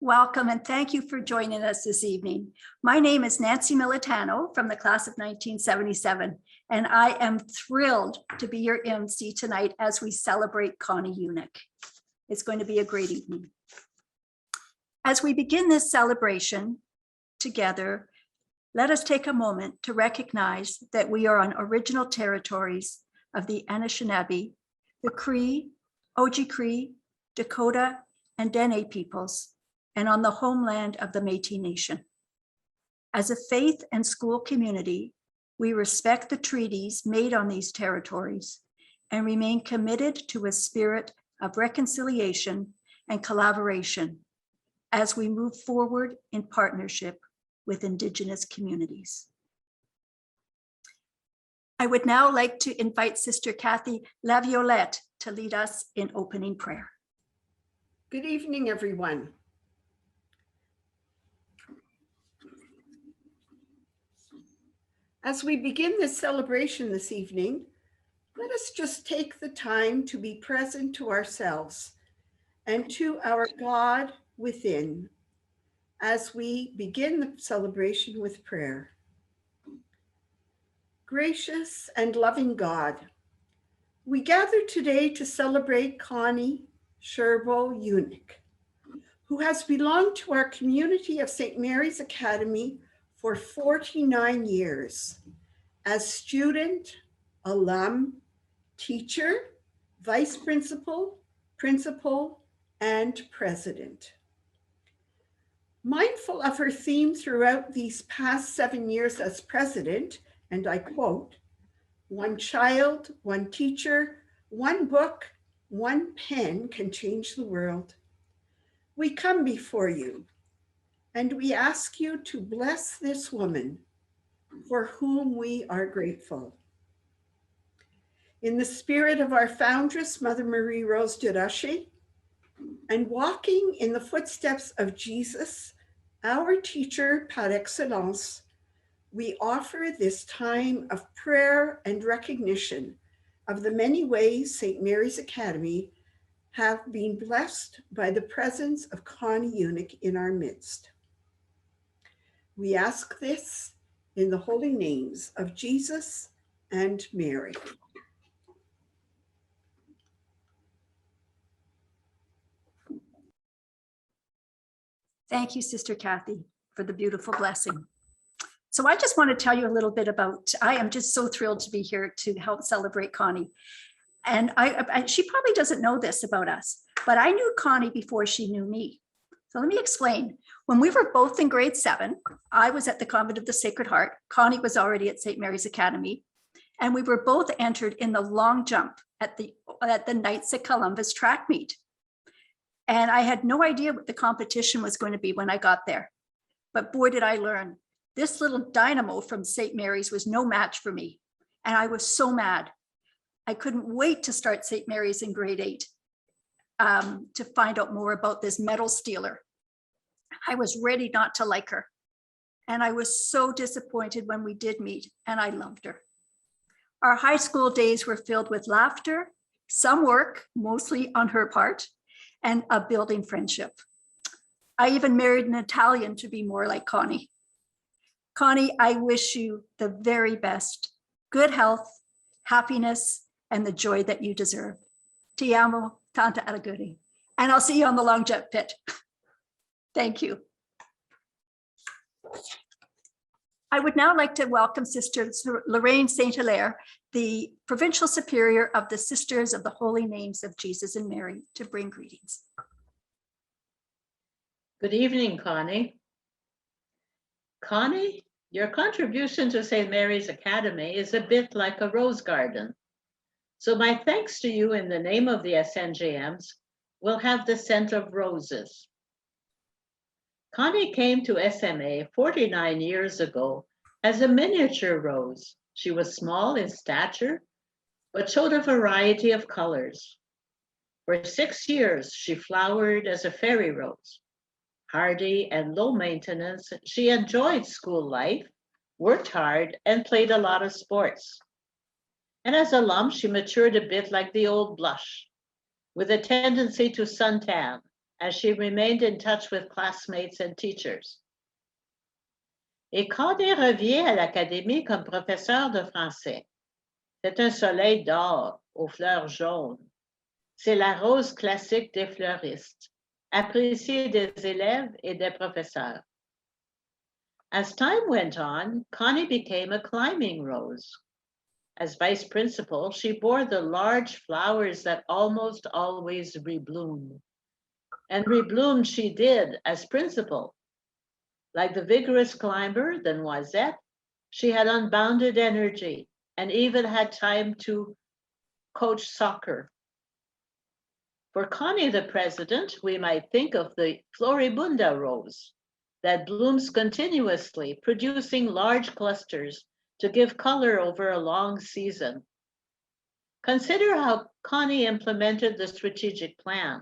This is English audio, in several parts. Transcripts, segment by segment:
Welcome and thank you for joining us this evening. My name is Nancy Militano from the class of 1977, and I am thrilled to be your MC tonight as we celebrate Connie Yunyk. It's going to be a great evening. As we begin this celebration together, let us take a moment to recognize that we are on original territories of the Anishinaabe, the Cree, Oji-Cree, Dakota, and Dene peoples, and on the homeland of the Métis Nation. As a faith and school community, we respect the treaties made on these territories and remain committed to a spirit of reconciliation and collaboration as we move forward in partnership with Indigenous communities. I would now like to invite Sister Kathy Laviolette to lead us in opening prayer. Good evening, everyone. As we begin this celebration this evening, let us just take the time to be present to ourselves and to our God within as we begin the celebration with prayer. Gracious and loving God, we gather today to celebrate Connie Scerbo Yunyk, who has belonged to our community of St. Mary's Academy for 49 years as student, alum, teacher, vice principal, principal, and president. Mindful of her theme throughout these past 7 years as president, and I quote, "One child, one teacher, one book, one pen can change the world." We come before you and we ask you to bless this woman for whom we are grateful. In the spirit of our foundress, Mother Marie-Rose Durocher, and walking in the footsteps of Jesus, our teacher par excellence, we offer this time of prayer and recognition of the many ways St. Mary's Academy have been blessed by the presence of Connie Yunyk in our midst. We ask this in the holy names of Jesus and Mary. Thank you, Sister Kathy, for the beautiful blessing. So I just want to tell you a little bit about, I am just so thrilled to be here to help celebrate Connie. And she probably doesn't know this about us, but I knew Connie before she knew me. So let me explain. When we were both in grade 7, I was at the Convent of the Sacred Heart. Connie was already at St. Mary's Academy. And we were both entered in the long jump at the Knights of Columbus track meet. And I had no idea what the competition was going to be when I got there. But boy, did I learn. This little dynamo from St. Mary's was no match for me. And I was so mad. I couldn't wait to start St. Mary's in grade 8 to find out more about this medal stealer. I was ready not to like her. And I was so disappointed when we did meet, and I loved her. Our high school days were filled with laughter, some work, mostly on her part, and a building friendship. I even married an Italian to be more like Connie. Connie, I wish you the very best, good health, happiness, and the joy that you deserve. Ti amo, tanta auguri. And I'll see you on the long jump pit. Thank you. I would now like to welcome Sister Lorraine Saint-Hilaire, the Provincial Superior of the Sisters of the Holy Names of Jesus and Mary, to bring greetings. Good evening, Connie. Connie, your contribution to St. Mary's Academy is a bit like a rose garden. So my thanks to you in the name of the SNJMs will have the scent of roses. Connie came to SMA 49 years ago as a miniature rose. She was small in stature, but showed a variety of colors. For 6 years, she flowered as a fairy rose. Hardy and low maintenance, she enjoyed school life, worked hard, and played a lot of sports. And as a alum, she matured a bit like the old blush, with a tendency to suntan as she remained in touch with classmates and teachers. Et Connie revient à l'académie comme professeur de français. C'est un soleil d'or aux fleurs jaunes. C'est la rose classique des fleuristes, appréciée des élèves et des professeurs. As time went on, Connie became a climbing rose. As vice principal, she bore the large flowers that almost always rebloom. And rebloom she did as principal. Like the vigorous climber, the Noisette, she had unbounded energy and even had time to coach soccer. For Connie, the president, we might think of the Floribunda rose that blooms continuously, producing large clusters to give color over a long season. Consider how Connie implemented the strategic plan.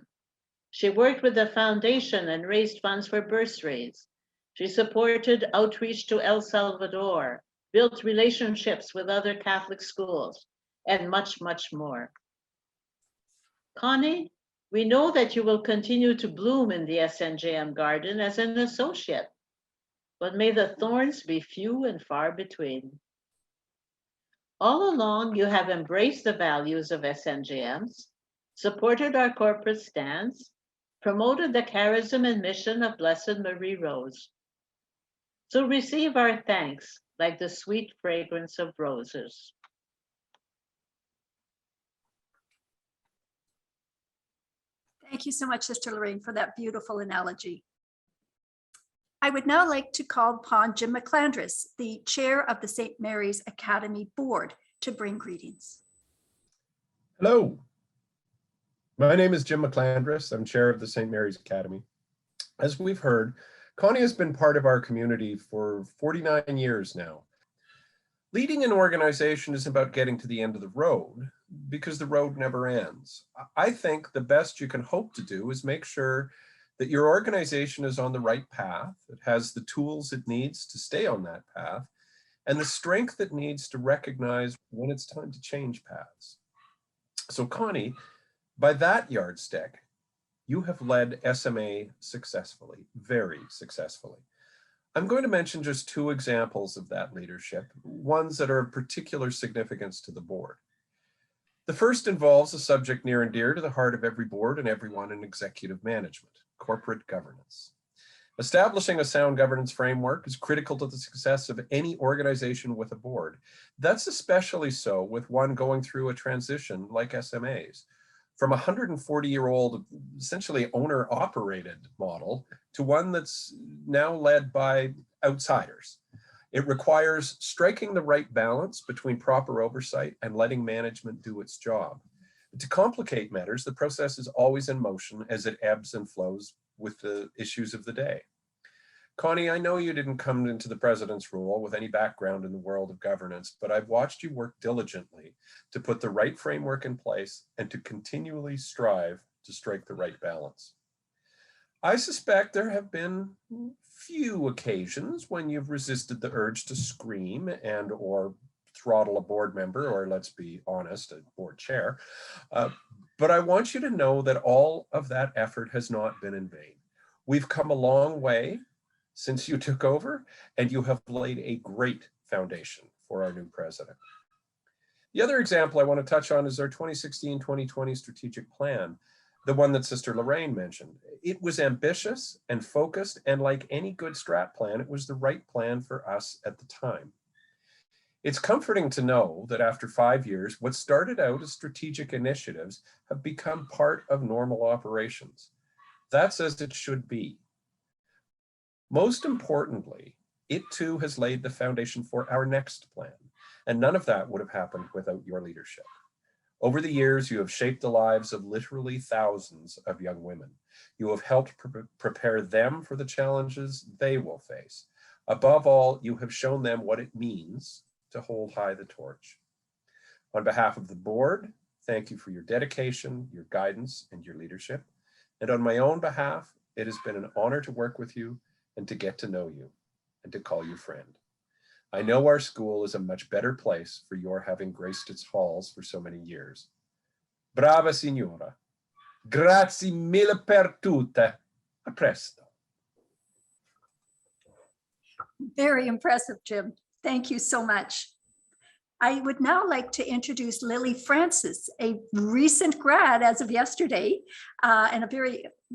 She worked with the foundation and raised funds for bursaries. She supported outreach to El Salvador, built relationships with other Catholic schools, and much, much more. Connie, we know that you will continue to bloom in the SNJM garden as an associate, but may the thorns be few and far between. All along, you have embraced the values of SNJMs, supported our corporate stance, promoted the charism and mission of Blessed Marie Rose. So receive our thanks like the sweet fragrance of roses. Thank you so much, Sister Lorraine, for that beautiful analogy. I would now like to call upon Jim McClandress, the chair of the St. Mary's Academy Board, to bring greetings. Hello, my name is Jim McClandress. I'm chair of the St. Mary's Academy. As we've heard, Connie has been part of our community for 49 years now. Leading an organization is about getting to the end of the road because the road never ends. I think the best you can hope to do is make sure that your organization is on the right path. It has the tools it needs to stay on that path and the strength it needs to recognize when it's time to change paths. So Connie, by that yardstick, you have led SMA successfully, very successfully. I'm going to mention just two examples of that leadership, ones that are of particular significance to the board. The first involves a subject near and dear to the heart of every board and everyone in executive management, corporate governance. Establishing a sound governance framework is critical to the success of any organization with a board. That's especially so with one going through a transition like SMA's, from a 140-year-old, essentially owner-operated model to one that's now led by outsiders. It requires striking the right balance between proper oversight and letting management do its job. To complicate matters, the process is always in motion as it ebbs and flows with the issues of the day. Connie, I know you didn't come into the president's role with any background in the world of governance, but I've watched you work diligently to put the right framework in place and to continually strive to strike the right balance. I suspect there have been few occasions when you've resisted the urge to scream and or throttle a board member, or let's be honest, a board chair. But I want you to know that all of that effort has not been in vain. We've come a long way since you took over, and you have laid a great foundation for our new president. The other example I want to touch on is our 2016-2020 strategic plan, the one that Sister Lorraine mentioned. It was ambitious and focused, and like any good strat plan, it was the right plan for us at the time. It's comforting to know that after 5 years, what started out as strategic initiatives have become part of normal operations. That's as it should be. Most importantly, it too has laid the foundation for our next plan, and none of that would have happened without your leadership. Over the years, you have shaped the lives of literally thousands of young women. You have helped prepare them for the challenges they will face. Above all, you have shown them what it means to hold high the torch. On behalf of the board, thank you for your dedication, your guidance, and your leadership. And on my own behalf, it has been an honor to work with you and to get to know you and to call you friend. I know our school is a much better place for your having graced its halls for so many years. Brava, signora. Grazie mille per tutte. A presto. Very impressive, Jim. Thank you so much. I would now like to introduce Lily Francis, a recent grad as of yesterday, and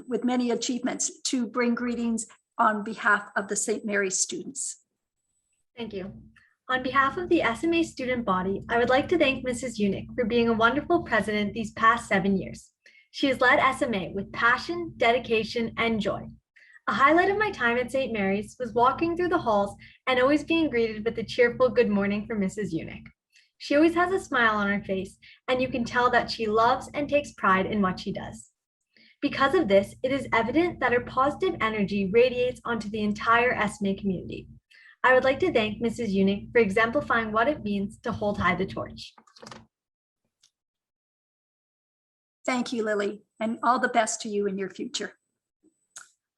with many achievements, to bring greetings on behalf of the St. Mary's students. Thank you. On behalf of the SMA student body, I would like to thank Mrs. Yunyk for being a wonderful president these past 7 years. She has led SMA with passion, dedication, and joy. A highlight of my time at St. Mary's was walking through the halls and always being greeted with a cheerful good morning from Mrs. Yunyk. She always has a smile on her face, and you can tell that she loves and takes pride in what she does. Because of this, it is evident that her positive energy radiates onto the entire SMA community. I would like to thank Mrs. Yunyk for exemplifying what it means to hold high the torch. Thank you, Lily, and all the best to you in your future.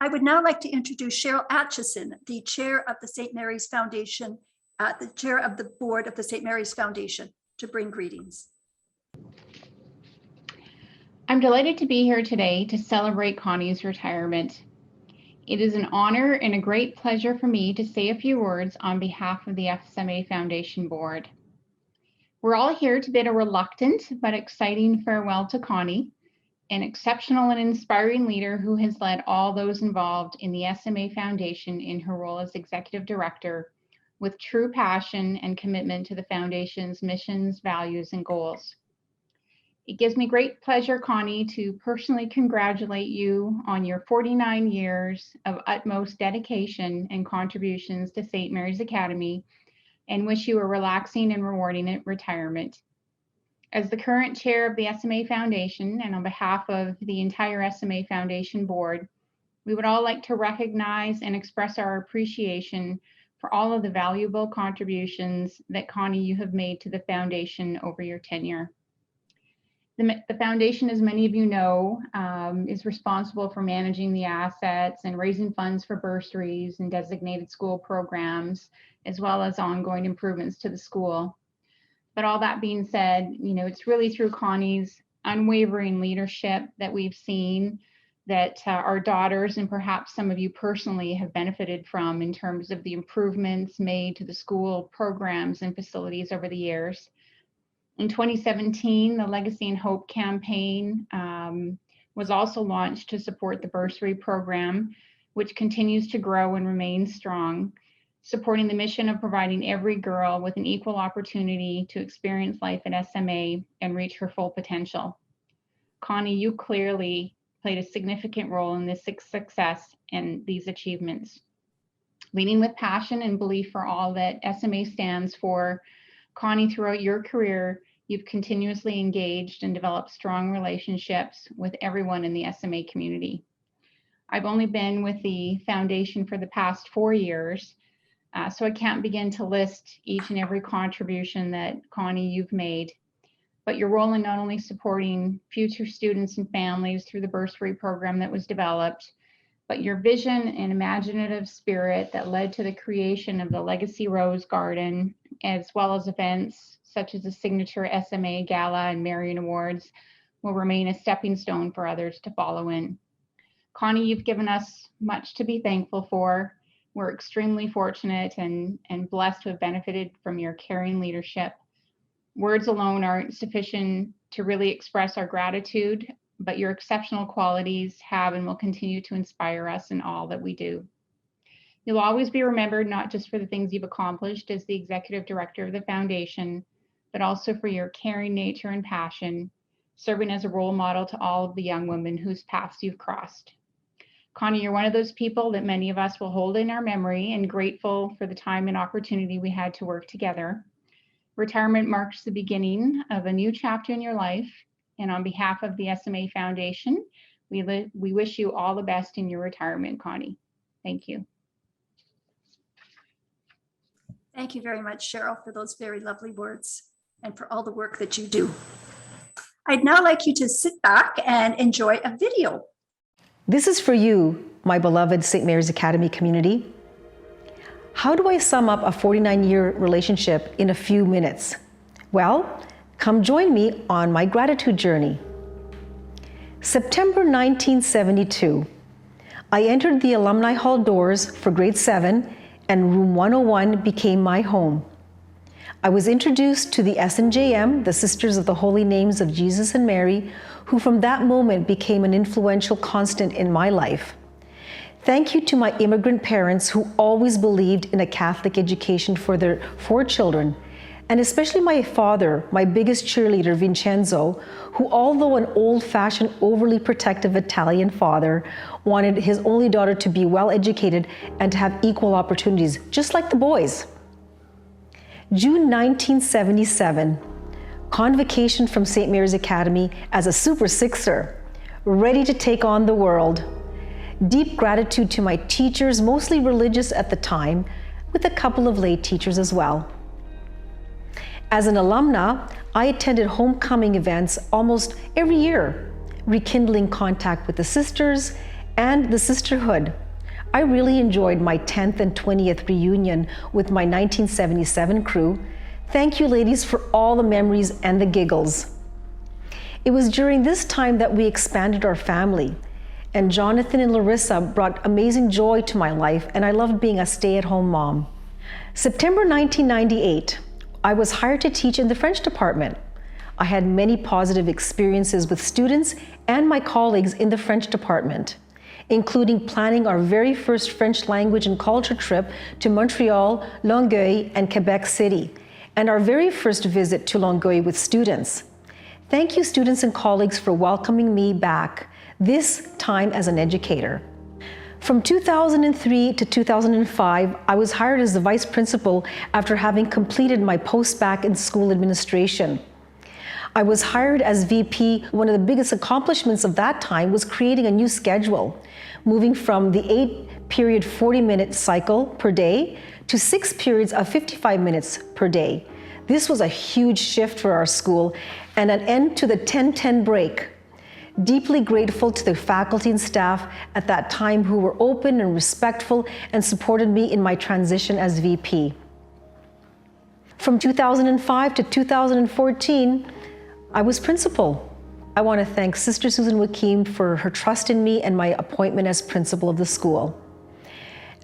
I would now like to introduce Cheryl Atchison, the chair of the St. Mary's Foundation, the chair of the board of the St. Mary's Foundation, to bring greetings. I'm delighted to be here today to celebrate Connie's retirement. It is an honor and a great pleasure for me to say a few words on behalf of the SMA Foundation board. We're all here to bid a reluctant but exciting farewell to Connie, an exceptional and inspiring leader who has led all those involved in the SMA Foundation in her role as executive director with true passion and commitment to the foundation's missions, values, and goals. It gives me great pleasure, Connie, to personally congratulate you on your 49 years of utmost dedication and contributions to St. Mary's Academy and wish you a relaxing and rewarding retirement. As the current chair of the SMA Foundation and on behalf of the entire SMA Foundation board, we would all like to recognize and express our appreciation for all of the valuable contributions that, Connie, you have made to the foundation over your tenure. The foundation, as many of you know, is responsible for managing the assets and raising funds for bursaries and designated school programs, as well as ongoing improvements to the school. But all that being said, it's really through Connie's unwavering leadership that we've seen that our daughters and perhaps some of you personally have benefited from in terms of the improvements made to the school programs and facilities over the years. In 2017, the Legacy and Hope campaign was also launched to support the bursary program, which continues to grow and remain strong, supporting the mission of providing every girl with an equal opportunity to experience life at SMA and reach her full potential. Connie, you clearly played a significant role in this success and these achievements. Leading with passion and belief for all that SMA stands for, Connie, throughout your career, you've continuously engaged and developed strong relationships with everyone in the SMA community. I've only been with the foundation for the past 4 years, so I can't begin to list each and every contribution that, Connie, you've made. But your role in not only supporting future students and families through the bursary program that was developed, but your vision and imaginative spirit that led to the creation of the Legacy Rose Garden, as well as events such as the Signature SMA Gala and Marion Awards, will remain a stepping stone for others to follow in. Connie, you've given us much to be thankful for. We're extremely fortunate and blessed to have benefited from your caring leadership. Words alone aren't sufficient to really express our gratitude, but your exceptional qualities have and will continue to inspire us in all that we do. You'll always be remembered not just for the things you've accomplished as the executive director of the foundation, but also for your caring nature and passion, serving as a role model to all of the young women whose paths you've crossed. Connie, you're one of those people that many of us will hold in our memory and grateful for the time and opportunity we had to work together. Retirement marks the beginning of a new chapter in your life, and on behalf of the SMA Foundation, we wish you all the best in your retirement, Connie. Thank you. Thank you very much, Cheryl, for those very lovely words and for all the work that you do. I'd now like you to sit back and enjoy a video. This is for you, my beloved St. Mary's Academy community. How do I sum up a 49-year relationship in a few minutes? Well, come join me on my gratitude journey. September 1972. I entered the Alumni Hall doors for grade 7, and room 101 became my home. I was introduced to the SNJM, the Sisters of the Holy Names of Jesus and Mary, who from that moment became an influential constant in my life. Thank you to my immigrant parents who always believed in a Catholic education for their 4 children, and especially my father, my biggest cheerleader, Vincenzo, who, although an old-fashioned, overly protective Italian father, wanted his only daughter to be well educated and to have equal opportunities, just like the boys. June 1977, convocation from St. Mary's Academy as a Super Sixer, ready to take on the world. Deep gratitude to my teachers, mostly religious at the time, with a couple of lay teachers as well. As an alumna, I attended homecoming events almost every year, rekindling contact with the sisters and the sisterhood. I really enjoyed my 10th and 20th reunion with my 1977 crew. Thank you, ladies, for all the memories and the giggles. It was during this time that we expanded our family, and Jonathan and Larissa brought amazing joy to my life, and I loved being a stay-at-home mom. September 1998, I was hired to teach in the French department. I had many positive experiences with students and my colleagues in the French department, including planning our very first French language and culture trip to Montreal, Longueuil, and Quebec City, and our very first visit to Longueuil with students. Thank you, students and colleagues, for welcoming me back, this time as an educator. From 2003 to 2005, I was hired as the vice principal after having completed my post-bac in school administration. I was hired as VP. One of the biggest accomplishments of that time was creating a new schedule, moving from the 8-period 40-minute cycle per day to 6 periods of 55 minutes per day. This was a huge shift for our school and an end to the 10-10 break. Deeply grateful to the faculty and staff at that time who were open and respectful and supported me in my transition as VP. From 2005 to 2014, I was principal. I want to thank Sister Susan Joachim for her trust in me and my appointment as principal of the school.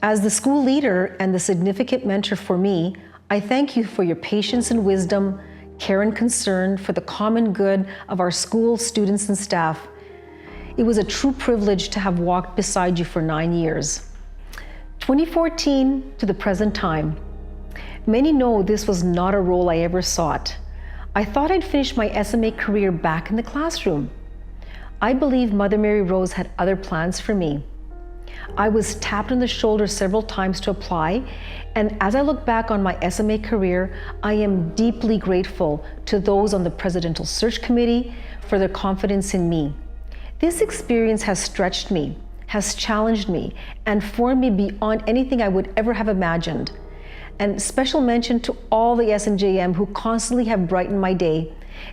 As the school leader and the significant mentor for me, I thank you for your patience and wisdom, care and concern for the common good of our school students and staff. It was a true privilege to have walked beside you for 9 years. 2014 to the present time. Many know this was not a role I ever sought. I thought I'd finish my SMA career back in the classroom. I believe Mother Mary Rose had other plans for me. I was tapped on the shoulder several times to apply, and as I look back on my SMA career, I am deeply grateful to those on the Presidential Search Committee for their confidence in me. This experience has stretched me, has challenged me, and formed me beyond anything I would ever have imagined. And special mention to all the SNJM who constantly have brightened my day,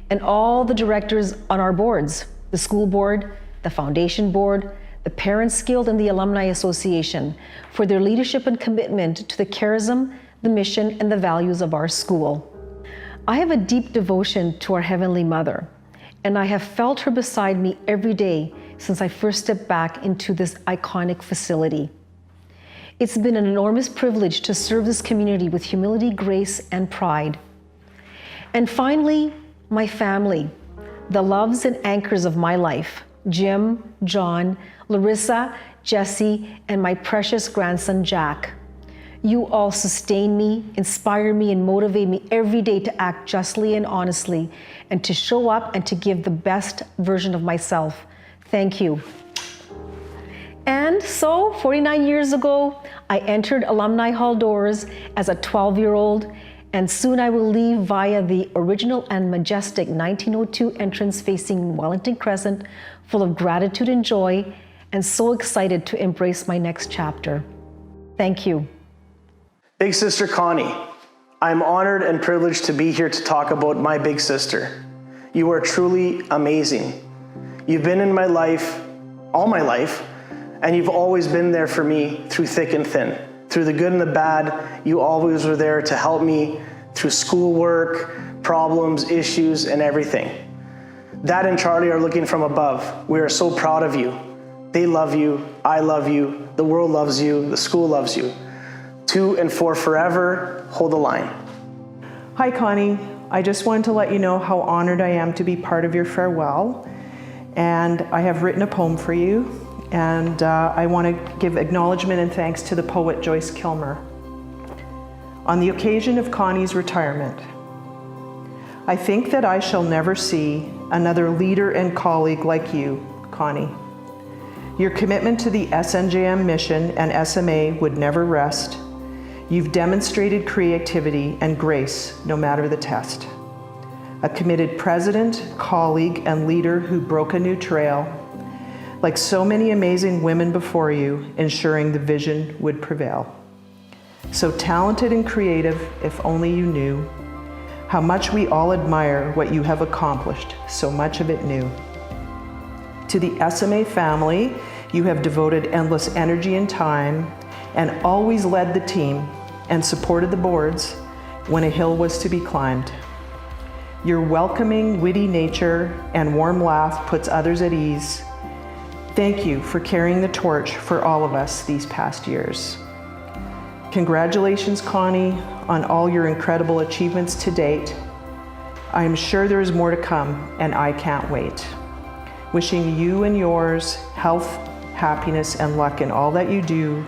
and all the directors on our boards, the school board, the foundation board, the Parents Guild, and the Alumni Association, for their leadership and commitment to the charism, the mission, and the values of our school. I have a deep devotion to our Heavenly Mother, and I have felt her beside me every day since I first stepped back into this iconic facility. It's been an enormous privilege to serve this community with humility, grace, and pride. And finally, my family, the loves and anchors of my life, Jim, John, Larissa, Jesse, and my precious grandson, Jack. You all sustain me, inspire me, and motivate me every day to act justly and honestly, and to show up and to give the best version of myself. Thank you. And so, 49 years ago, I entered Alumni Hall doors as a 12-year-old, and soon I will leave via the original and majestic 1902 entrance facing Wellington Crescent, full of gratitude and joy, and so excited to embrace my next chapter. Thank you. Big Sister Connie, I'm honored and privileged to be here to talk about my big sister. You are truly amazing. You've been in my life, all my life, and you've always been there for me through thick and thin. Through the good and the bad, you always were there to help me through schoolwork, problems, issues, and everything. Dad and Charlie are looking from above. We are so proud of you. They love you, I love you, the world loves you, the school loves you. To and for forever, hold the line. Hi, Connie. I just wanted to let you know how honored I am to be part of your farewell. And I have written a poem for you. And I want to give acknowledgement and thanks to the poet Joyce Kilmer. On the occasion of Connie's retirement, I think that I shall never see another leader and colleague like you, Connie. Your commitment to the SNJM mission and SMA would never rest. You've demonstrated creativity and grace no matter the test. A committed president, colleague, and leader who broke a new trail, like so many amazing women before you, ensuring the vision would prevail. So talented and creative, if only you knew how much we all admire what you have accomplished, so much of it new. To the SMA family, you have devoted endless energy and time and always led the team and supported the boards when a hill was to be climbed. Your welcoming, witty nature and warm laugh puts others at ease. Thank you for carrying the torch for all of us these past years. Congratulations, Connie, on all your incredible achievements to date. I am sure there is more to come, and I can't wait. Wishing you and yours health, happiness, and luck in all that you do,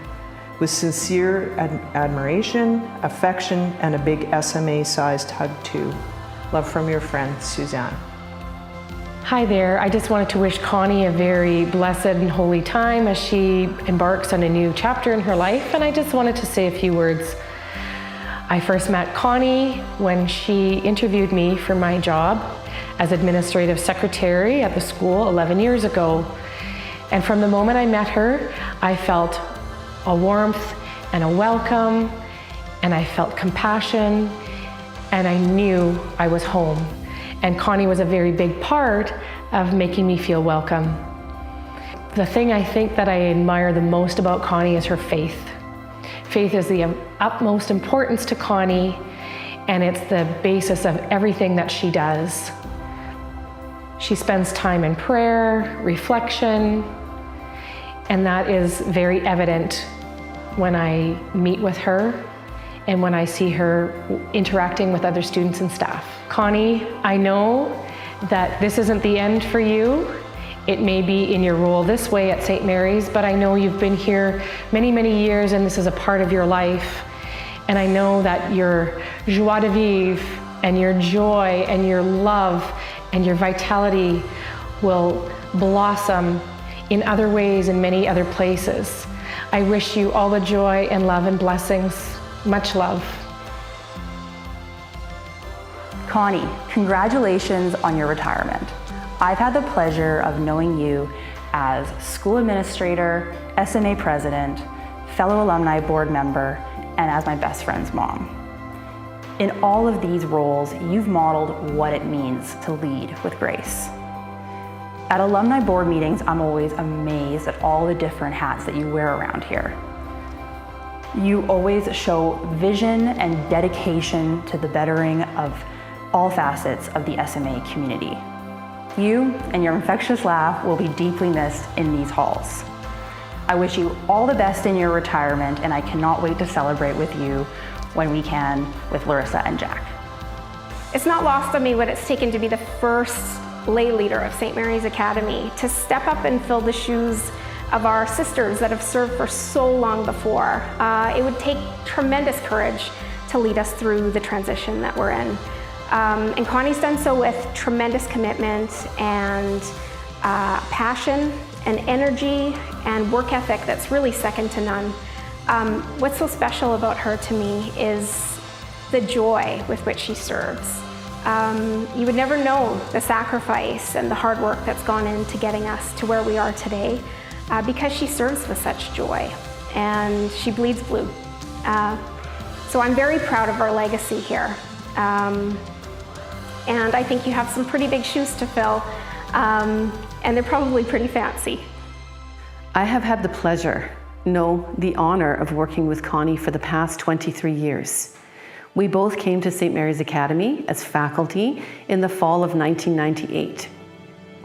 with sincere admiration, affection, and a big SMA-sized hug too. Love from your friend, Suzanne. Hi there. I just wanted to wish Connie a very blessed and holy time as she embarks on a new chapter in her life, and I just wanted to say a few words. I first met Connie when she interviewed me for my job as administrative secretary at the school 11 years ago. And from the moment I met her, I felt a warmth and a welcome, and I felt compassion, and I knew I was home. And Connie was a very big part of making me feel welcome. The thing I think that I admire the most about Connie is her faith. Faith is the utmost importance to Connie, and it's the basis of everything that she does. She spends time in prayer, reflection, and that is very evident when I meet with her and when I see her interacting with other students and staff. Connie, I know that this isn't the end for you. It may be in your role this way at St. Mary's, but I know you've been here many, many years and this is a part of your life. And I know that your joie de vivre and your joy and your love and your vitality will blossom in other ways in many other places. I wish you all the joy and love and blessings. Much love. Connie, congratulations on your retirement. I've had the pleasure of knowing you as school administrator, SMA president, fellow alumni board member, and as my best friend's mom. In all of these roles, you've modeled what it means to lead with grace. At alumni board meetings, I'm always amazed at all the different hats that you wear around here. You always show vision and dedication to the bettering of all facets of the SMA community. You and your infectious laugh will be deeply missed in these halls. I wish you all the best in your retirement, and I cannot wait to celebrate with you when we can with Larissa and Jack. It's not lost on me what it's taken to be the first lay leader of St. Mary's Academy, to step up and fill the shoes of our sisters that have served for so long before. It would take tremendous courage to lead us through the transition that we're in. And Connie's done so with tremendous commitment and passion and energy and work ethic that's really second to none. What's so special about her to me is the joy with which she serves. You would never know the sacrifice and the hard work that's gone into getting us to where we are today, because she serves with such joy and she bleeds blue. So I'm very proud of our legacy here. And I think you have some pretty big shoes to fill, and they're probably pretty fancy. I have had the pleasure, no, the honor of working with Connie for the past 23 years. We both came to St. Mary's Academy as faculty in the fall of 1998.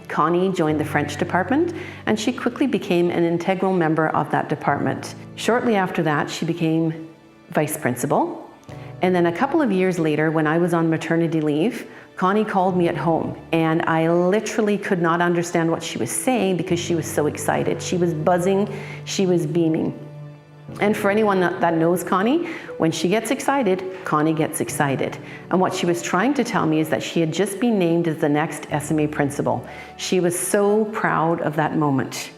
Connie joined the French department, and she quickly became an integral member of that department. Shortly after that, she became vice principal. And then a couple of years later, when I was on maternity leave, Connie called me at home, and I literally could not understand what she was saying because she was so excited. She was buzzing, she was beaming. And for anyone that knows Connie, when she gets excited, Connie gets excited. And what she was trying to tell me is that she had just been named as the next SMA principal. She was so proud of that moment.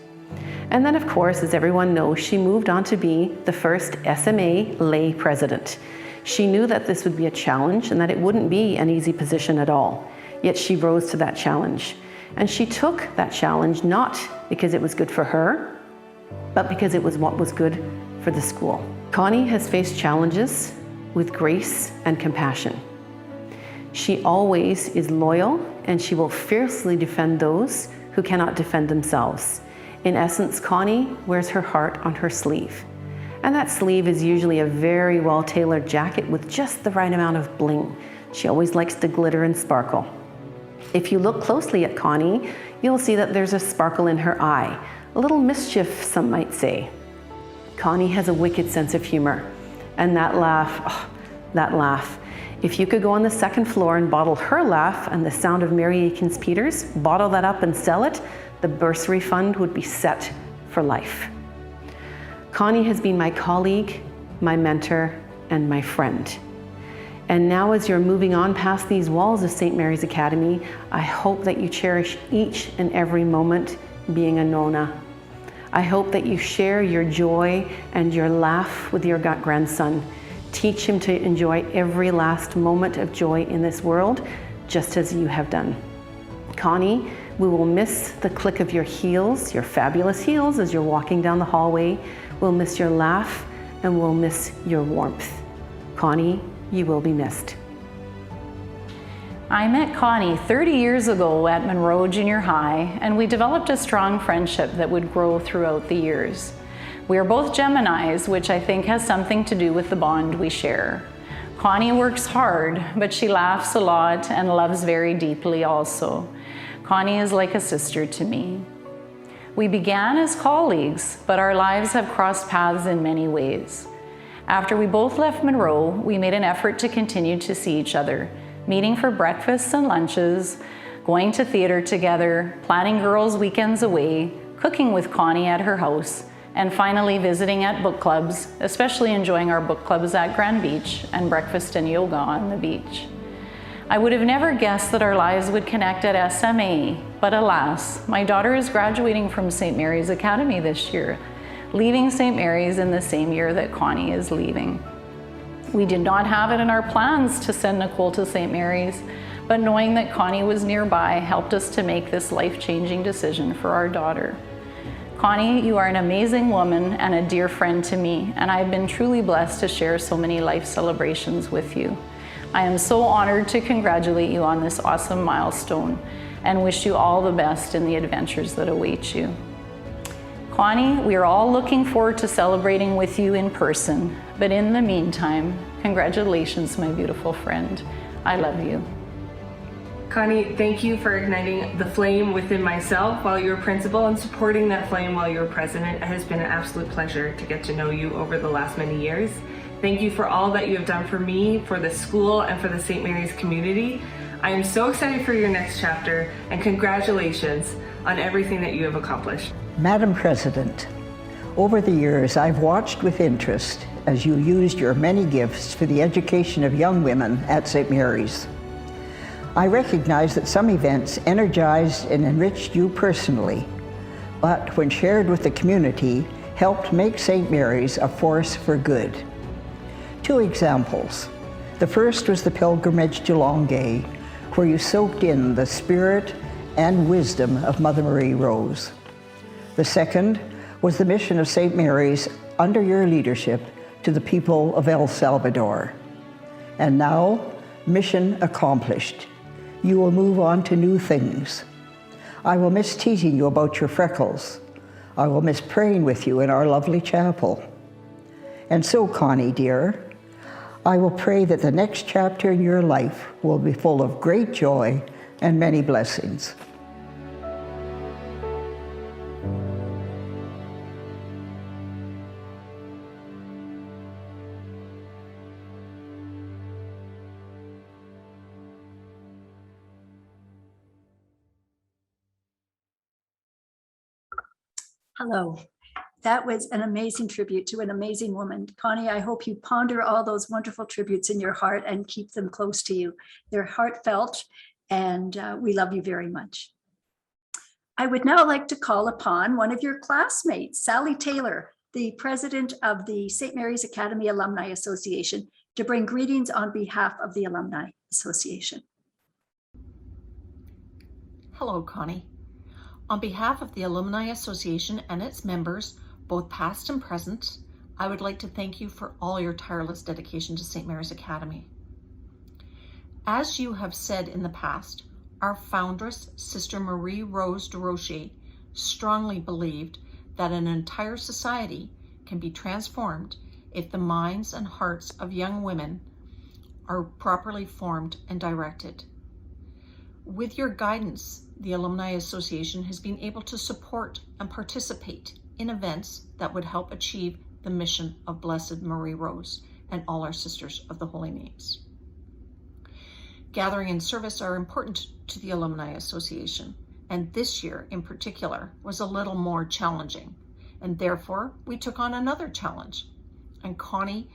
And then, of course, as everyone knows, she moved on to be the first SMA lay president. She knew that this would be a challenge and that it wouldn't be an easy position at all. Yet she rose to that challenge. And she took that challenge not because it was good for her, but because it was what was good for the school. Connie has faced challenges with grace and compassion. She always is loyal, and she will fiercely defend those who cannot defend themselves. In essence, Connie wears her heart on her sleeve. And that sleeve is usually a very well-tailored jacket with just the right amount of bling. She always likes to glitter and sparkle. If you look closely at Connie, you'll see that there's a sparkle in her eye, a little mischief, some might say. Connie has a wicked sense of humor, and that laugh. If you could go on the second floor and bottle her laugh and the sound of Mary Aikens Peters, bottle that up and sell it, the bursary fund would be set for life. Connie has been my colleague, my mentor, and my friend. And now as you're moving on past these walls of St. Mary's Academy, I hope that you cherish each and every moment being a Nona. I hope that you share your joy and your laugh with your grandson. Teach him to enjoy every last moment of joy in this world, just as you have done. Connie, we will miss the click of your heels, your fabulous heels, as you're walking down the hallway. We'll miss your laugh, and we'll miss your warmth. Connie, you will be missed. I met Connie 30 years ago at Monroe Junior High, and we developed a strong friendship that would grow throughout the years. We are both Geminis, which I think has something to do with the bond we share. Connie works hard, but she laughs a lot and loves very deeply also. Connie is like a sister to me. We began as colleagues, but our lives have crossed paths in many ways. After we both left Monroe, we made an effort to continue to see each other, meeting for breakfasts and lunches, going to theater together, planning girls' weekends away, cooking with Connie at her house, and finally visiting at book clubs, especially enjoying our book clubs at Grand Beach and breakfast and yoga on the beach. I would have never guessed that our lives would connect at SMA, but alas, my daughter is graduating from St. Mary's Academy this year, leaving St. Mary's in the same year that Connie is leaving. We did not have it in our plans to send Nicole to St. Mary's, but knowing that Connie was nearby helped us to make this life-changing decision for our daughter. Connie, you are an amazing woman and a dear friend to me, and I've been truly blessed to share so many life celebrations with you. I am so honored to congratulate you on this awesome milestone and wish you all the best in the adventures that await you. Connie, we are all looking forward to celebrating with you in person, but in the meantime, congratulations, my beautiful friend. I love you. Connie, thank you for igniting the flame within myself while you were principal and supporting that flame while you were president. It has been an absolute pleasure to get to know you over the last many years. Thank you for all that you have done for me, for the school, and for the St. Mary's community. I am so excited for your next chapter, and congratulations on everything that you have accomplished. Madam President, over the years I've watched with interest as you used your many gifts for the education of young women at St. Mary's. I recognize that some events energized and enriched you personally, but when shared with the community, helped make St. Mary's a force for good. 2 examples. The first was the pilgrimage to Longueuil, where you soaked in the spirit and wisdom of Mother Marie Rose. The second was the mission of St. Mary's under your leadership to the people of El Salvador. And now, mission accomplished. You will move on to new things. I will miss teasing you about your freckles. I will miss praying with you in our lovely chapel. And so, Connie, dear, I will pray that the next chapter in your life will be full of great joy and many blessings. Hello. That was an amazing tribute to an amazing woman. Connie, I hope you ponder all those wonderful tributes in your heart and keep them close to you. They're heartfelt, and we love you very much. I would now like to call upon one of your classmates, Sally Taylor, the president of the St. Mary's Academy Alumni Association, to bring greetings on behalf of the Alumni Association. Hello, Connie. On behalf of the Alumni Association and its members, both past and present, I would like to thank you for all your tireless dedication to St. Mary's Academy. As you have said in the past, our foundress, Sister Marie Rose de Rocher, strongly believed that an entire society can be transformed if the minds and hearts of young women are properly formed and directed. With your guidance, the Alumni Association has been able to support and participate in events that would help achieve the mission of Blessed Marie Rose and all our Sisters of the Holy Names. Gathering and service are important to the Alumni Association, and this year in particular was a little more challenging, and therefore we took on another challenge. And Connie,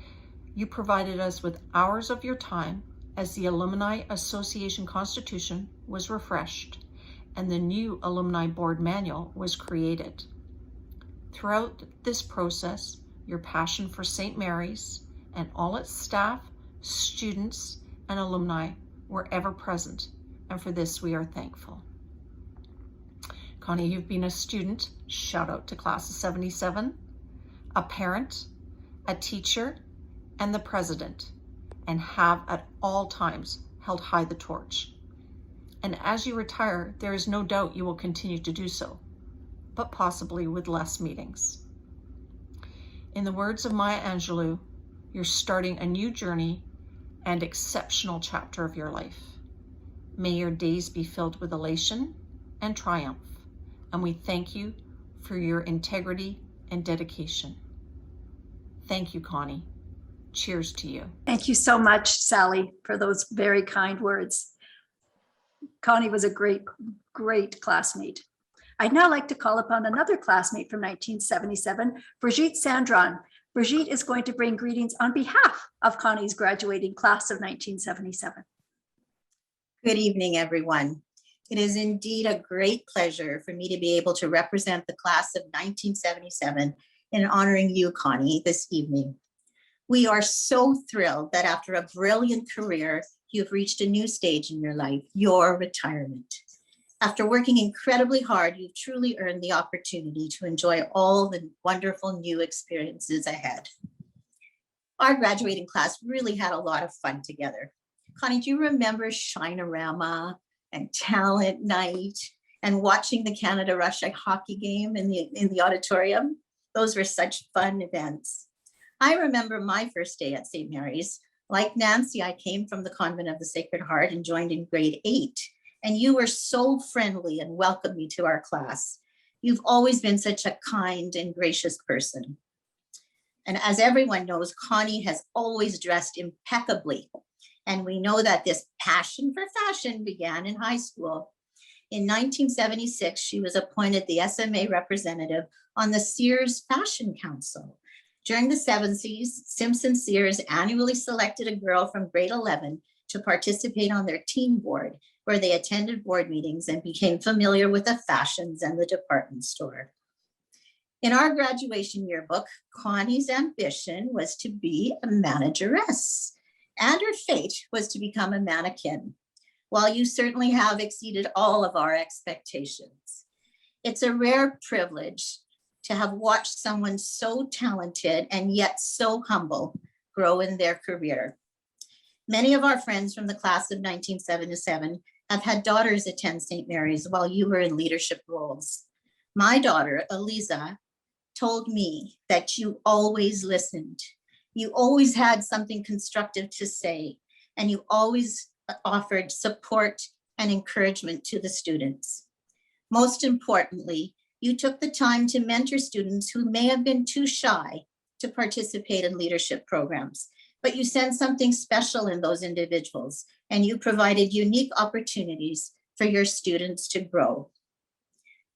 you provided us with hours of your time as the Alumni Association Constitution was refreshed and the new Alumni Board Manual was created. Throughout this process, your passion for St. Mary's and all its staff, students, and alumni were ever present, and for this we are thankful. Connie, you've been a student, shout out to class of 77, a parent, a teacher, and the president, and have at all times held high the torch. And as you retire, there is no doubt you will continue to do so, but possibly with less meetings. In the words of Maya Angelou, you're starting a new journey and exceptional chapter of your life. May your days be filled with elation and triumph, and we thank you for your integrity and dedication. Thank you, Connie. Cheers to you. Thank you so much, Sally, for those very kind words. Connie was a great, great classmate. I'd now like to call upon another classmate from 1977, Brigitte Sandron. Brigitte is going to bring greetings on behalf of Connie's graduating class of 1977. Good evening, everyone. It is indeed a great pleasure for me to be able to represent the class of 1977 in honoring you, Connie, this evening. We are so thrilled that after a brilliant career, you've reached a new stage in your life, your retirement. After working incredibly hard, you've truly earned the opportunity to enjoy all the wonderful new experiences ahead. Our graduating class really had a lot of fun together. Connie, do you remember Shine-A-Rama and Talent Night and watching the Canada-Russia hockey game in the auditorium? Those were such fun events. I remember my first day at St. Mary's. Like Nancy, I came from the Convent of the Sacred Heart and joined in grade 8. And you were so friendly and welcomed me to our class. You've always been such a kind and gracious person. And as everyone knows, Connie has always dressed impeccably. And we know that this passion for fashion began in high school. In 1976, she was appointed the SMA representative on the Sears Fashion Council. During the 70s, Simpson Sears annually selected a girl from grade 11 to participate on their team board, where they attended board meetings and became familiar with the fashions and the department store. In our graduation yearbook, Connie's ambition was to be a manageress, and her fate was to become a mannequin. While you certainly have exceeded all of our expectations, it's a rare privilege to have watched someone so talented and yet so humble grow in their career. Many of our friends from the class of 1977 have had daughters attend St. Mary's while you were in leadership roles. My daughter, Eliza, told me that you always listened. You always had something constructive to say, and you always offered support and encouragement to the students. Most importantly, you took the time to mentor students who may have been too shy to participate in leadership programs, but you sensed something special in those individuals, and you provided unique opportunities for your students to grow.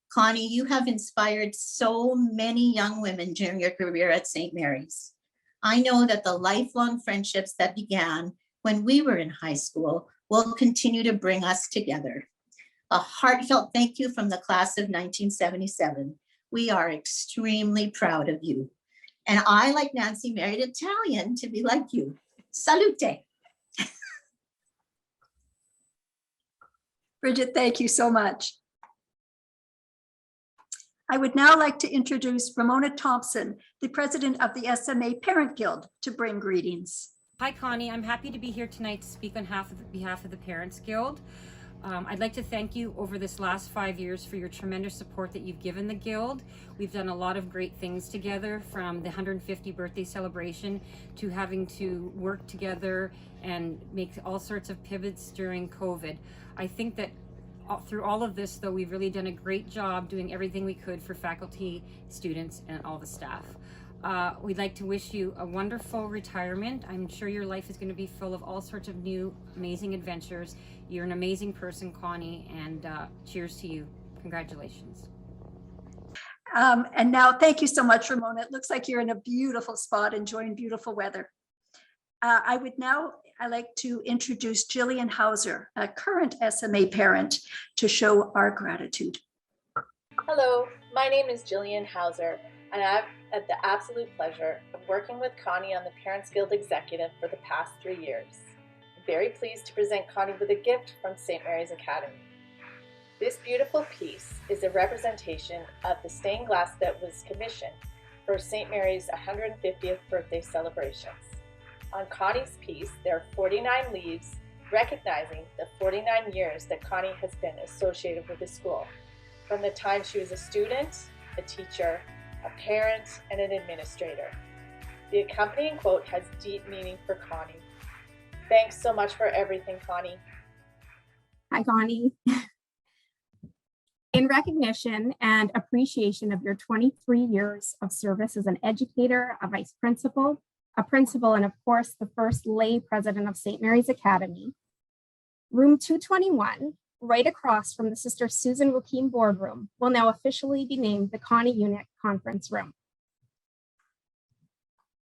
Connie, you have inspired so many young women during your career at St. Mary's. I know that the lifelong friendships that began when we were in high school will continue to bring us together. A heartfelt thank you from the class of 1977. We are extremely proud of you. And I, like Nancy, married Italian to be like you. Salute. Bridget, thank you so much. I would now like to introduce Ramona Thompson, the president of the SMA Parent Guild, to bring greetings. Hi, Connie. I'm happy to be here tonight to speak on behalf of the Parents Guild. I'd like to thank you over this last 5 years for your tremendous support that you've given the Guild. We've done a lot of great things together, from the 150th birthday celebration to having to work together and make all sorts of pivots during COVID. I think that through all of this, though, we've really done a great job doing everything we could for faculty, students, and all the staff. We'd like to wish you a wonderful retirement. I'm sure your life is going to be full of all sorts of new, amazing adventures. You're an amazing person, Connie, and cheers to you. Congratulations. And now, thank you so much, Ramona. It looks like you're in a beautiful spot, enjoying beautiful weather. I'd like to introduce Jillian Hauser, a current SMA parent, to show our gratitude. Hello, my name is Jillian Hauser, and I've had the absolute pleasure of working with Connie on the Parents Guild Executive for the past 3 years. I'm very pleased to present Connie with a gift from St. Mary's Academy. This beautiful piece is a representation of the stained glass that was commissioned for St. Mary's 150th birthday celebrations. On Connie's piece, there are 49 leaves recognizing the 49 years that Connie has been associated with the school, from the time she was a student, a teacher, a parent, and an administrator. The accompanying quote has deep meaning for Connie. Thanks so much for everything, Connie. Hi, Connie. In recognition and appreciation of your 23 years of service as an educator, a vice principal, a principal, and of course, the first lay president of St. Mary's Academy, room 221, right across from the Sister Susan Joachim boardroom, will now officially be named the Connie Yunyk Conference Room.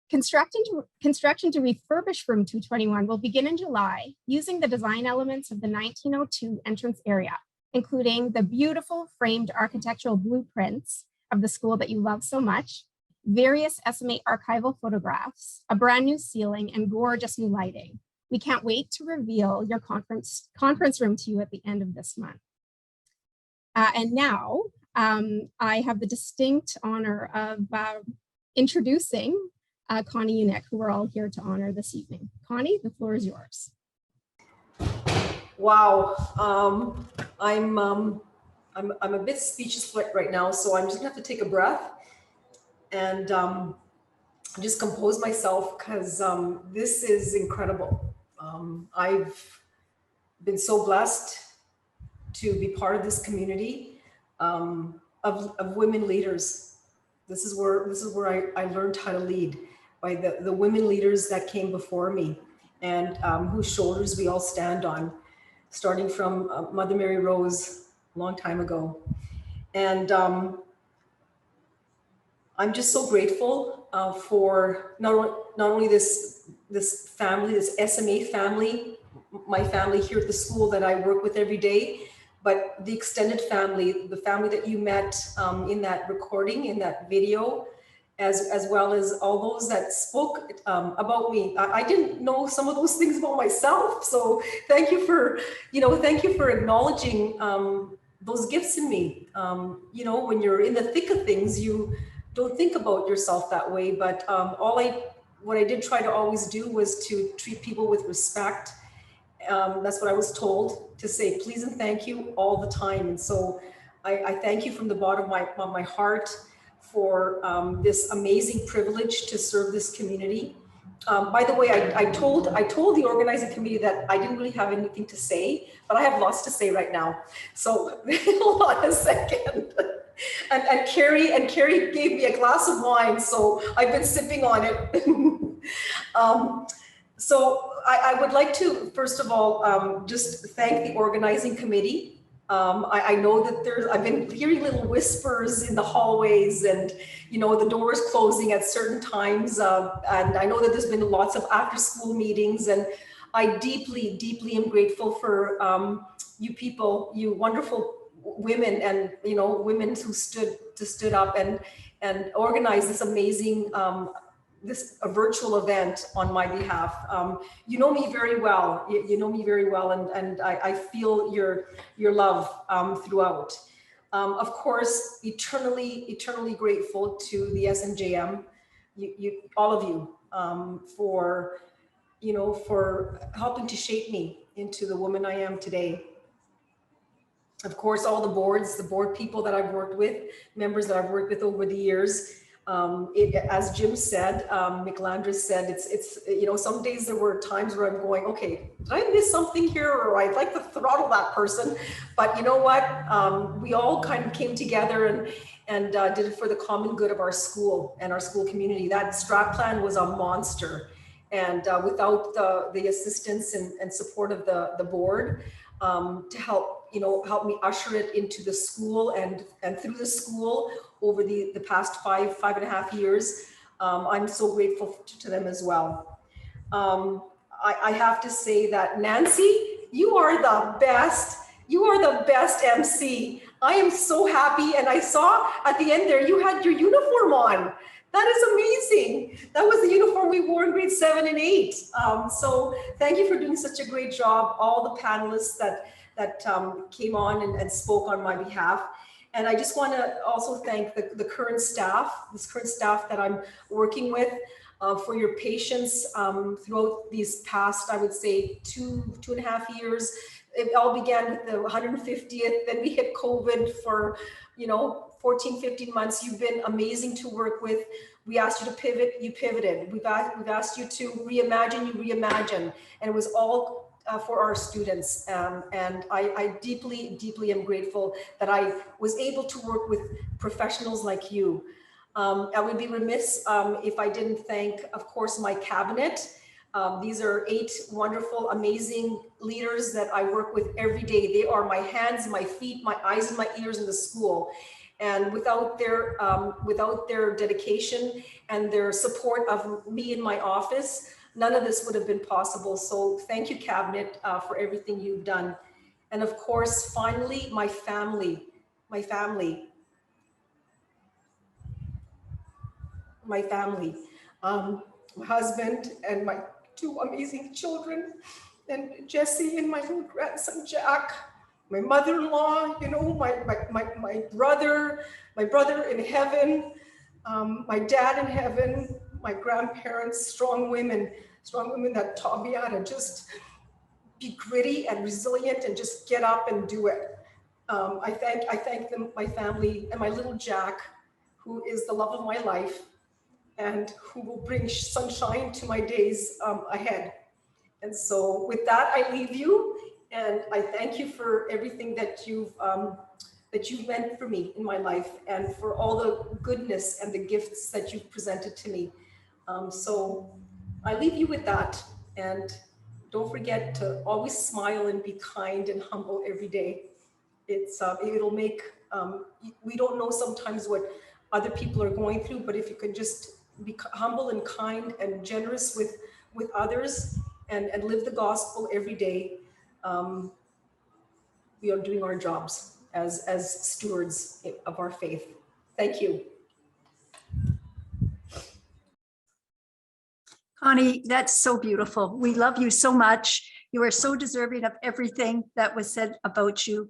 Construction to refurbish room 221 will begin in July using the design elements of the 1902 entrance area, including the beautiful framed architectural blueprints of the school that you love so much, various SMA archival photographs, a brand new ceiling, and gorgeous new lighting. We can't wait to reveal your conference room to you at the end of this month. And now I have the distinct honor of introducing Connie Yunyk, who we're all here to honor this evening. Connie, the floor is yours. Wow, I'm a bit speechless right now, so I'm just gonna have to take a breath and just compose myself, because this is incredible. I've been so blessed to be part of this community of women leaders. This is where I learned how to lead, by the women leaders that came before me, and whose shoulders we all stand on, starting from Mother Mary Rose a long time ago. And I'm just so grateful for not only this family, this SMA family, my family here at the school that I work with every day, but the extended family, the family that you met in that recording, in that video, as well as all those that spoke about me. I didn't know some of those things about myself, so thank you for acknowledging those gifts in me. When you're in the thick of things, you don't think about yourself that way, but what I did try to always do was to treat people with respect. That's what I was told, to say please and thank you all the time. And so I thank you from the bottom of my heart for this amazing privilege to serve this community. By the way, I told the organizing committee that I didn't really have anything to say, but I have lots to say right now. So hold on a second. And Kerri gave me a glass of wine, so I've been sipping on it. So I would like to, first of all, just thank the organizing committee I know that I've been hearing little whispers in the hallways and, the doors closing at certain times. And I know that there's been lots of after school meetings, and I deeply, deeply am grateful for you people, you wonderful women, and, women who stood up and organized this amazing, a virtual event on my behalf. You know me very well. You know me very well, and I feel your love throughout. Of course, eternally grateful to the SNJM, all of you, for helping to shape me into the woman I am today. Of course, all the board people that I've worked with, members that I've worked with over the years. As Jim said, McIvor said, it's some days there were times where I'm going, okay, did I miss something here? Or I'd like to throttle that person. But you know what? We all kind of came together and did it for the common good of our school and our school community. That strat plan was a monster. And without the assistance and support of the board to help me usher it into the school and through the school over the past five and a half years. I'm so grateful to them as well. I have to say that Nancy, you are the best. You are the best MC. I am so happy. And I saw at the end there, you had your uniform on. That is amazing. That was the uniform we wore in grade 7 and 8. So thank you for doing such a great job. All the panelists that came on and spoke on my behalf. And I just want to also thank the current staff, that I'm working with, for your patience throughout these past, I would say, two and a half years. It all began with the 150th, then we hit COVID for, 14, 15 months. You've been amazing to work with. We asked you to pivot, you pivoted. We've asked you to reimagine, you reimagine. And it was all for our students. And I deeply, deeply am grateful that I was able to work with professionals like you. I would be remiss if I didn't thank, of course, my cabinet. These are 8 wonderful, amazing leaders that I work with every day. They are my hands, my feet, my eyes, and my ears in the school. And without their dedication and their support of me in my office, none of this would have been possible. So thank you, Cabinet, for everything you've done. And of course, finally, my family, my husband and my 2 amazing children, and Jesse and my little grandson, Jack, my mother-in-law, my brother in heaven, my dad in heaven, my grandparents, strong women that taught me how to just be gritty and resilient and just get up and do it. I thank them, my family, and my little Jack, who is the love of my life and who will bring sunshine to my days ahead. And so with that, I leave you, and I thank you for everything that you've meant for me in my life, and for all the goodness and the gifts that you've presented to me. So I leave you with that, and don't forget to always smile and be kind and humble every day. It'll make, we don't know sometimes what other people are going through, but if you can just be humble and kind and generous with others and live the gospel every day, we are doing our jobs as stewards of our faith. Thank you. Connie, that's so beautiful. We love you so much. You are so deserving of everything that was said about you.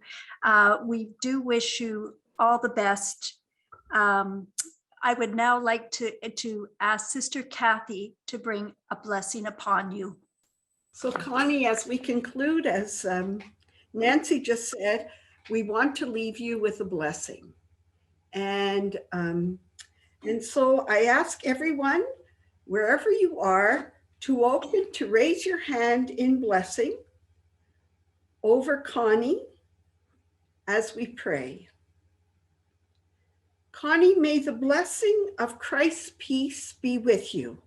We do wish you all the best. I would now like to ask Sister Kathy to bring a blessing upon you. So Connie, as we conclude, as Nancy just said, we want to leave you with a blessing. And so I ask everyone, wherever you are, to raise your hand in blessing over Connie as we pray. Connie, may the blessing of Christ's peace be with you.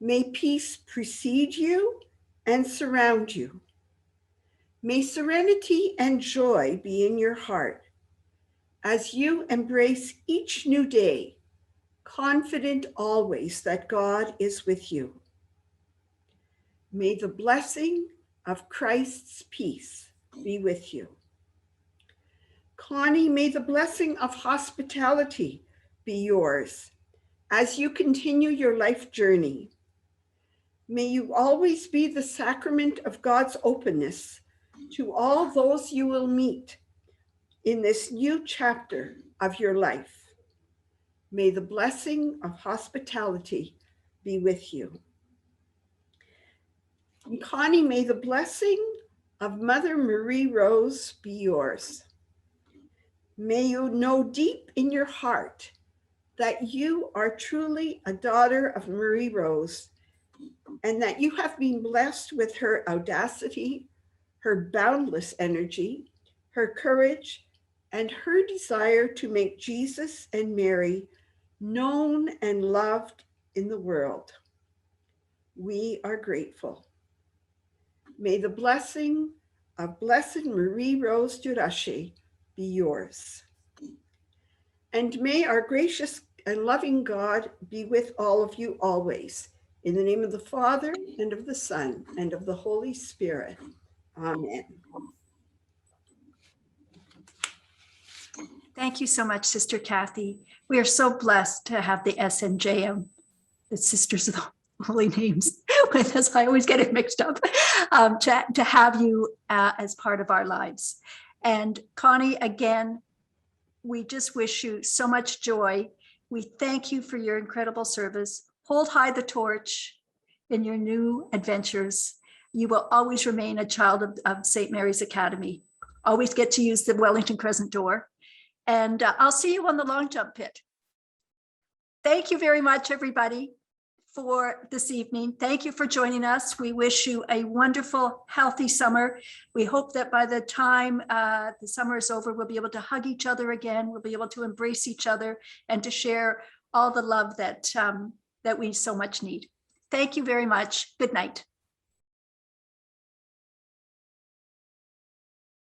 May peace precede you and surround you. May serenity and joy be in your heart as you embrace each new day, confident always that God is with you. May the blessing of Christ's peace be with you. Connie, may the blessing of hospitality be yours as you continue your life journey. May you always be the sacrament of God's openness to all those you will meet in this new chapter of your life. May the blessing of hospitality be with you. And Connie, may the blessing of Mother Marie Rose be yours. May you know deep in your heart that you are truly a daughter of Marie Rose, and that you have been blessed with her audacity, her boundless energy, her courage, and her desire to make Jesus and Mary known and loved in the world. We are grateful. May the blessing of Blessed Marie Rose Durache be yours. And may our gracious and loving God be with all of you always. In the name of the Father, and of the Son, and of the Holy Spirit. Amen. Thank you so much, Sister Kathy. We are so blessed to have the SNJM, the Sisters of the Holy Names, with us. I always get it mixed up, to have you as part of our lives. And Connie, again, we just wish you so much joy. We thank you for your incredible service. Hold high the torch in your new adventures. You will always remain a child of St. Mary's Academy. Always get to use the Wellington Crescent door. And I'll see you on the long jump pit. Thank you very much, everybody, for this evening. Thank you for joining us. We wish you a wonderful, healthy summer. We hope that by the time the summer is over, we'll be able to hug each other again. We'll be able to embrace each other and to share all the love that we so much need. Thank you very much. Good night.